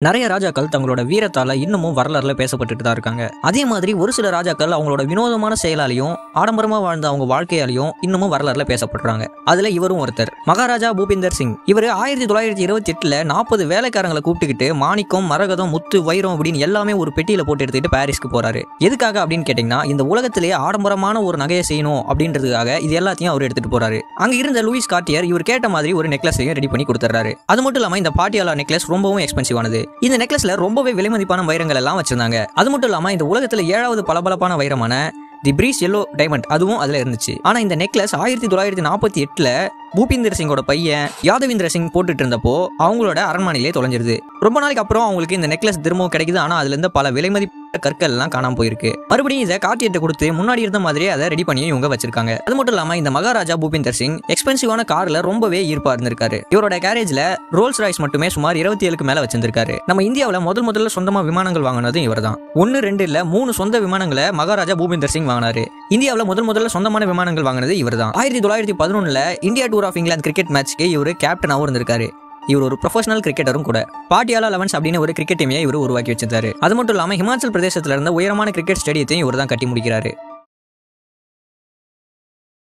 நிறைய ராஜாக்கள் தங்களோட வீரத்தால இன்னமும் வரலாறுல பேசப்பட்டுட்டு தான் இருக்காங்க. அதே மாதிரி ஒரு சில ராஜாக்கள் அவங்களோட வினோதமான செயலாலையும் ஆடம்பரமா வாழ்ந்த அவங்க வாழ்க்கையாலையும் இன்னமும் வரலாறுல பேசப்படுறாங்க. அதுல இவரும் ஒருத்தர். மகாராஜா பூபிந்தர் சிங். இவர் 1928 40 வேலைக்காரங்களை கூப்பிட்டுக்கிட்டு மாணிக்கம், மரகதம், முத்து, வைரம் அப்படின்னு எல்லாமே ஒரு பெட்டியில போட்டு எடுத்துக்கிட்டு பாரிஸ்க்கு போறாரு. எதுக்காக அப்படின்னு கேட்டீங்கன்னா, இந்த உலகத்திலேயே ஆடம்பரமான ஒரு நகையை செய்யணும் அப்படின்றதுக்காக இது எல்லாத்தையும் அவர் எடுத்துட்டு போறாரு. அங்க இருந்த லூயிஸ் கார்டியர் இவர் கேட்ட மாதிரி ஒரு நெக்லஸையும் ரெடி பண்ணி கொடுத்துறாரு. அது மட்டும் இல்லாம இந்த பாட்டியாலா நெக்லஸ் ரொம்பவும் எக்ஸ்பென்சிவ் ஆனது. இந்த நெக்லஸ்ல ரொம்பவே விலைமதிப்பான வைரங்கள் எல்லாம் வச்சிருந்தாங்க. அது மட்டும் இல்லாம இந்த உலகத்துல 7வது பளபளப்பான வைரமான தி பிரீஸ் எல்லோ டைமண்ட் அதுவும் அதுல இருந்துச்சு. ஆனா இந்த நெக்லஸ் 1948 பூபிந்தர் சிங்கோட பையன் யாதவிந்திர சிங் போட்டுட்டு இருந்தப்போ அவங்களோட அரண்மனையிலே தொலைஞ்சிருது. ரொம்ப நாளைக்கு அப்புறம் அவங்களுக்கு இந்த நெக்லஸ் திரும்பவும் கிடைக்குது. ஆனா அதுல இருந்து பல விலைமதிப்பற்ற கற்கள் எல்லாம் காணாம போயிருக்கு. மறுபடியும் இதை கார்டியர்ட்ட கொடுத்து முன்னாடி இருந்த மாதிரியே அதை ரெடி பண்ணி இவங்க வச்சிருக்காங்க. அது மட்டும் இல்லாம இந்த மகாராஜா பூபிந்தர் சிங் எக்ஸ்பென்சிவான கார்ல ரொம்பவே ஈர்ப்பா இருந்திருக்காரு. இவரோட கேரேஜ்ல ரோல்ஸ் ராய்ஸ் மட்டுமே சுமார் 27க்கு மேல வச்சிருந்திருக்காரு. நம்ம இந்தியாவில முதல்ல சொந்தமா விமானங்கள் வாங்கினதும் இவர் தான். 1 2 இல்ல 3 சொந்த விமானங்களை மகாராஜா பூபிந்தர் சிங் வாங்கினாரு. இந்தியாவில முதல்ல சொந்தமான விமானங்கள் வாங்கினது இவர் தான். 1911 India tour of England cricket மேட்ச்க்கு இவர் கேப்டனாவும் இருந்திருக்காரு. இவர் ஒரு ப்ரொஃபஷனல் கிரிக்கெட்டரும் கூட. பாட்டியாலா 11 அப்படின்னு ஒரு கிரிக்கெட் டீமையை இவர் உருவாக்கி வச்சிருந்தாரு. அது மட்டும் இல்லாம ஹிமாச்சல் பிரதேசத்துல இருந்த உயரமான கிரிக்கெட் ஸ்டேடியத்தையும் இவர் தான் கட்டி முடிக்கிறாரு.